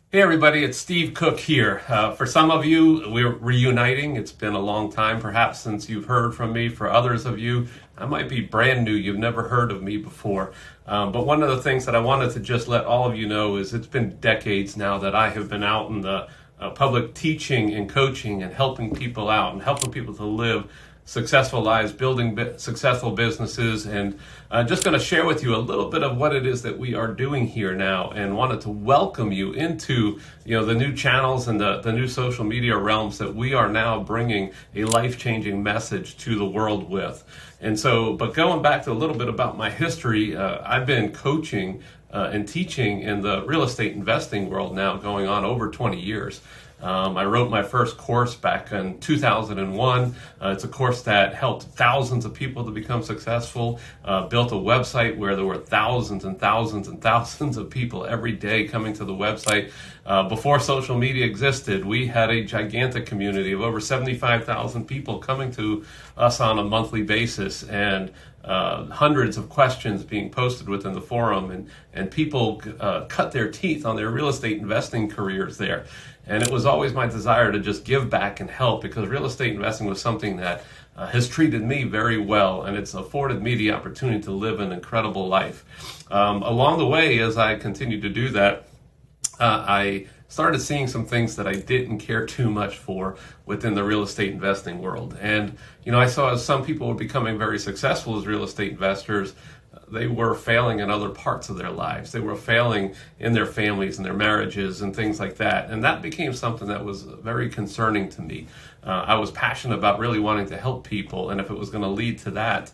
Hey everybody, it's Steve Cook here. For some of you, we're reuniting. It's been a long time, perhaps, since you've heard from me. For others of you, I might be brand new. You've never heard of me before. But one of the things that I wanted to just let all of you know is it's been decades now that I have been out in the public teaching and coaching and helping people out and helping people to live successful lives, building successful businesses, and just going to share with you a little bit of what it is that we are doing here now, and wanted to welcome you into the new channels and the new social media realms that we are now bringing a life-changing message to the world with. And so, but going back to a little bit about my history, I've been coaching and teaching in the real estate investing world now going on over 20 years. I wrote my first course back in 2001. It's a course that helped thousands of people to become successful, built a website where there were thousands and thousands and thousands of people every day coming to the website. Before social media existed, we had a gigantic community of over 75,000 people coming to us on a monthly basis, and hundreds of questions being posted within the forum, and people cut their teeth on their real estate investing careers there. And it was always my desire to just give back and help, because real estate investing was something that has treated me very well, and it's afforded me the opportunity to live an incredible life. Along the way, as I continued to do that, I started seeing some things that I didn't care too much for within the real estate investing world. And, I saw as some people were becoming very successful as real estate investors, they were failing in other parts of their lives. They were failing in their families and their marriages and things like that. And that became something that was very concerning to me. I was passionate about really wanting to help people. And if it was going to lead to that,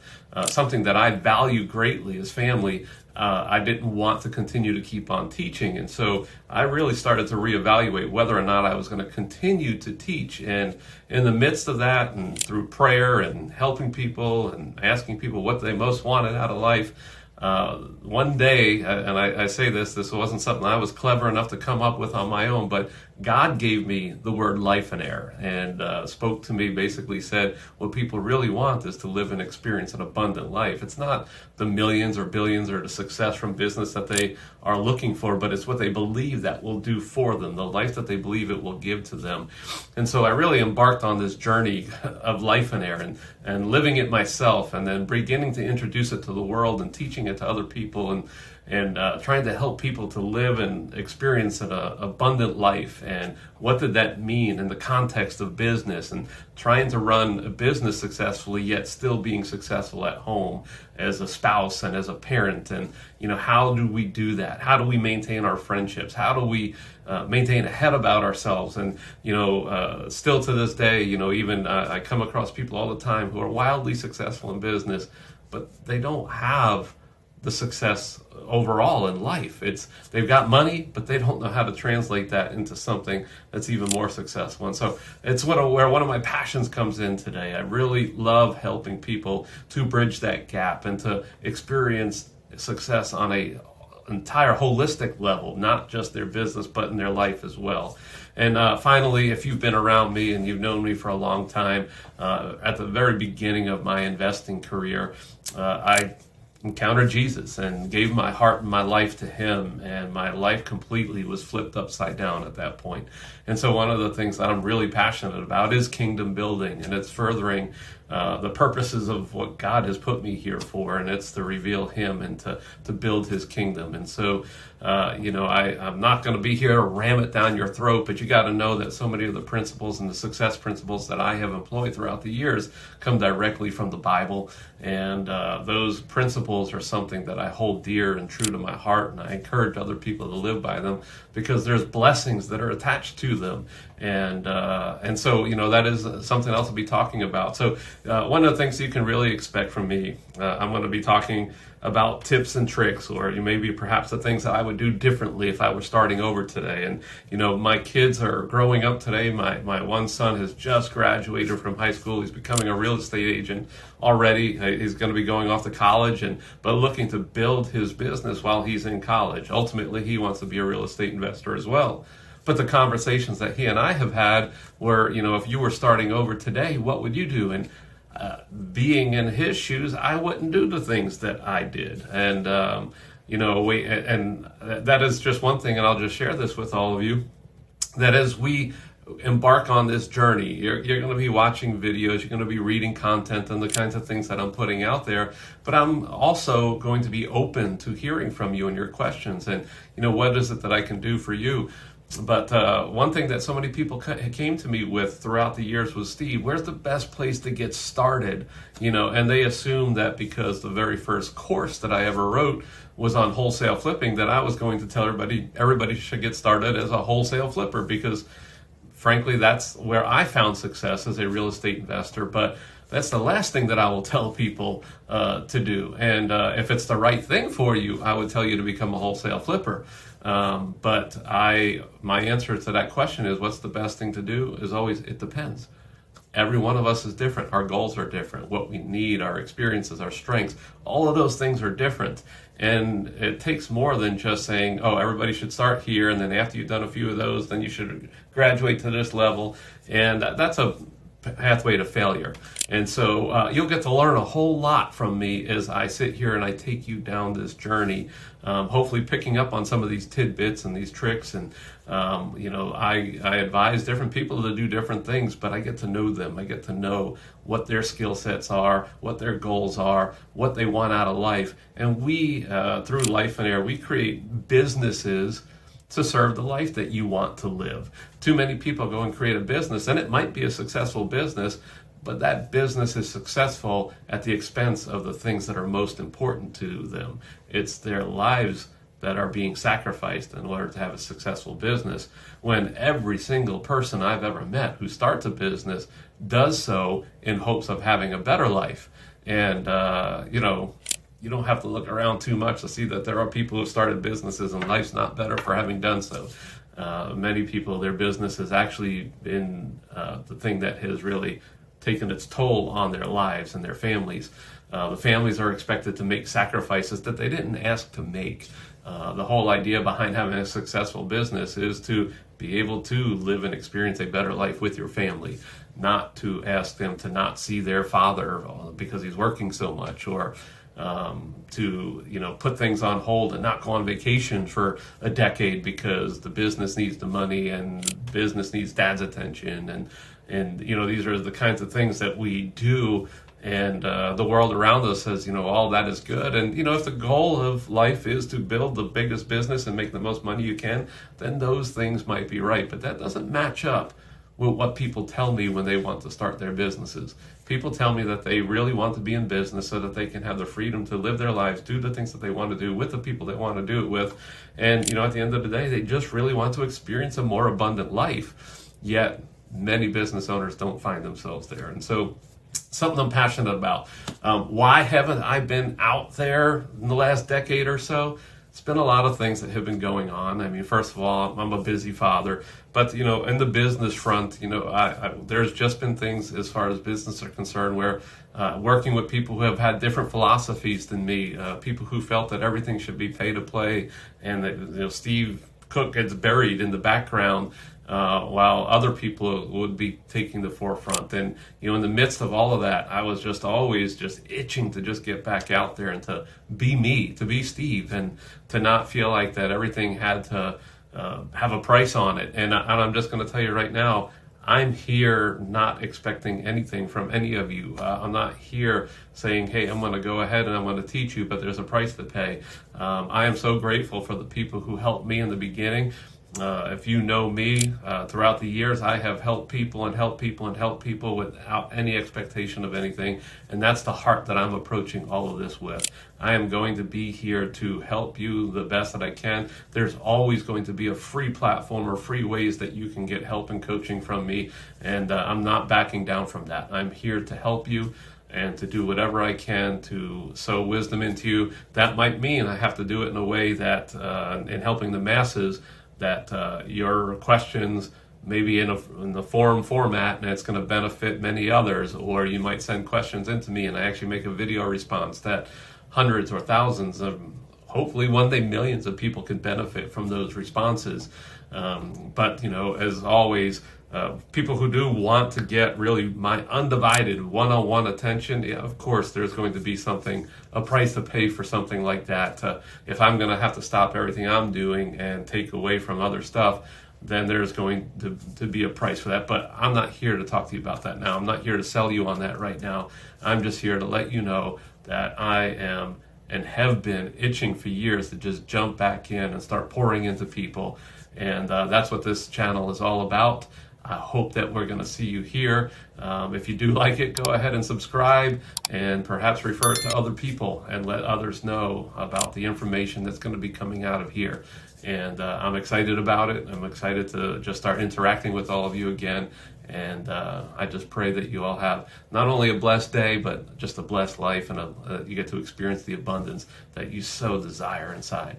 something that I value greatly as family, I didn't want to continue to keep on teaching. And so I really started to reevaluate whether or not I was going to continue to teach. And in the midst of that, and through prayer and helping people and asking people what they most wanted out of life, one day, and I say this wasn't something I was clever enough to come up with on my own, but God gave me the word Lifeonaire and spoke to me, basically said, what people really want is to live and experience an abundant life. It's not the millions or billions or the success from business that they are looking for, but it's what they believe that will do for them, the life that they believe it will give to them. And so I really embarked on this journey of Lifeonaire and living it myself, and then beginning to introduce it to the world and teaching it to other people, and trying to help people to live and experience an abundant life. And what did that mean in the context of business, and trying to run a business successfully yet still being successful at home as a spouse and as a parent. And how do we do that? How do we maintain our friendships? How do we maintain a head about ourselves? And still to this day, even I come across people all the time who are wildly successful in business, but they don't have the success overall in life. They've got money, but they don't know how to translate that into something that's even more successful. And so it's where one of my passions comes in today. I really love helping people to bridge that gap and to experience success on a entire holistic level, not just their business, but in their life as well. And finally, if you've been around me and you've known me for a long time, at the very beginning of my investing career, I encountered Jesus and gave my heart and my life to him, and my life completely was flipped upside down at that point. And so one of the things that I'm really passionate about is kingdom building, and it's furthering the purposes of what God has put me here for, and it's to reveal him and to build his kingdom. And so I'm not going to be here to ram it down your throat, but you got to know that so many of the principles and the success principles that I have employed throughout the years come directly from the Bible. And those principles are something that I hold dear and true to my heart, and I encourage other people to live by them, because there's blessings that are attached to them. And so that is something else I'll be talking about. So one of the things you can really expect from me, I'm going to be talking about tips and tricks, or maybe perhaps the things that I would do differently if I were starting over today. And my kids are growing up today. My one son has just graduated from high school. He's becoming a real estate agent already. He's going to be going off to college, but looking to build his business while he's in college. Ultimately, he wants to be a real estate investor as well. But the conversations that he and I have had were, if you were starting over today, what would you do? And being in his shoes, I wouldn't do the things that I did. And and that is just one thing, and I'll just share this with all of you, that as we embark on this journey, you're going to be watching videos, you're going to be reading content and the kinds of things that I'm putting out there, but I'm also going to be open to hearing from you and your questions, and what is it that I can do for you. But one thing that so many people came to me with throughout the years was, Steve, where's the best place to get started? And they assumed that because the very first course that I ever wrote was on wholesale flipping, that I was going to tell everybody should get started as a wholesale flipper, because frankly, that's where I found success as a real estate investor. But that's the last thing that I will tell people to do. And if it's the right thing for you, I would tell you to become a wholesale flipper. But my answer to that question is, what's the best thing to do, is always, it depends. Every one of us is different. Our goals are different. What we need, our experiences, our strengths, all of those things are different. And it takes more than just saying, oh, everybody should start here, and then after you've done a few of those, then you should graduate to this level. And that's a pathway to failure. And so you'll get to learn a whole lot from me as I sit here and I take you down this journey, hopefully picking up on some of these tidbits and these tricks. And I advise different people to do different things, but I get to know them. I get to know what their skill sets are, what their goals are, what they want out of life. And we, through Lifeonaire, we create businesses to serve the life that you want to live. Too many people go and create a business, and it might be a successful business, but that business is successful at the expense of the things that are most important to them. It's their lives that are being sacrificed in order to have a successful business, when every single person I've ever met who starts a business does so in hopes of having a better life. And you don't have to look around too much to see that there are people who started businesses and life's not better for having done so. Many people, their business has actually been the thing that has really taken its toll on their lives and their families. The families are expected to make sacrifices that they didn't ask to make. The whole idea behind having a successful business is to be able to live and experience a better life with your family, not to ask them to not see their father because he's working so much, or to put things on hold and not go on vacation for a decade because the business needs the money and business needs dad's attention, and these are the kinds of things that we do, and the world around us says all that is good, and if the goal of life is to build the biggest business and make the most money you can, then those things might be right, but that doesn't match up with what people tell me when they want to start their businesses. People tell me that they really want to be in business so that they can have the freedom to live their lives, do the things that they want to do with the people they want to do it with. And, at the end of the day, they just really want to experience a more abundant life. Yet, many business owners don't find themselves there. And so, something I'm passionate about. Why haven't I been out there in the last decade or so? It's been a lot of things that have been going on. I mean, first of all, I'm a busy father, but in the business front, there's just been things as far as business are concerned where working with people who have had different philosophies than me, people who felt that everything should be pay to play, and that Steve Cook gets buried in the background, while other people would be taking the forefront. And in the midst of all of that, I was just always just itching to just get back out there and to be me, to be Steve, and to not feel like that everything had to have a price on it. And I'm just going to tell you right now, I'm here not expecting anything from any of you. I'm not here saying, hey, I'm going to go ahead and I'm going to teach you, but there's a price to pay. I am so grateful for the people who helped me in the beginning. If you know me, throughout the years, I have helped people and helped people and helped people without any expectation of anything. And that's the heart that I'm approaching all of this with. I am going to be here to help you the best that I can. There's always going to be a free platform or free ways that you can get help and coaching from me. And I'm not backing down from that. I'm here to help you and to do whatever I can to sow wisdom into you. That might mean I have to do it in a way that, in helping the masses, that your questions maybe in the forum format and it's going to benefit many others, or you might send questions into me and I actually make a video response that hundreds or thousands of hopefully one day millions of people can benefit from those responses. But as always, people who do want to get really my undivided one-on-one attention, yeah, of course there's going to be a price to pay for something like that. If I'm going to have to stop everything I'm doing and take away from other stuff, then there's going to be a price for that. But I'm not here to talk to you about that now. I'm not here to sell you on that right now. I'm just here to let you know that I am and have been itching for years to just jump back in and start pouring into people. And that's what this channel is all about. I hope that we're going to see you here. If you do like it, go ahead and subscribe and perhaps refer it to other people and let others know about the information that's going to be coming out of here. And I'm excited about it. I'm excited to just start interacting with all of you again. And I just pray that you all have not only a blessed day, but just a blessed life, and you get to experience the abundance that you so desire inside.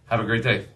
Have a great day.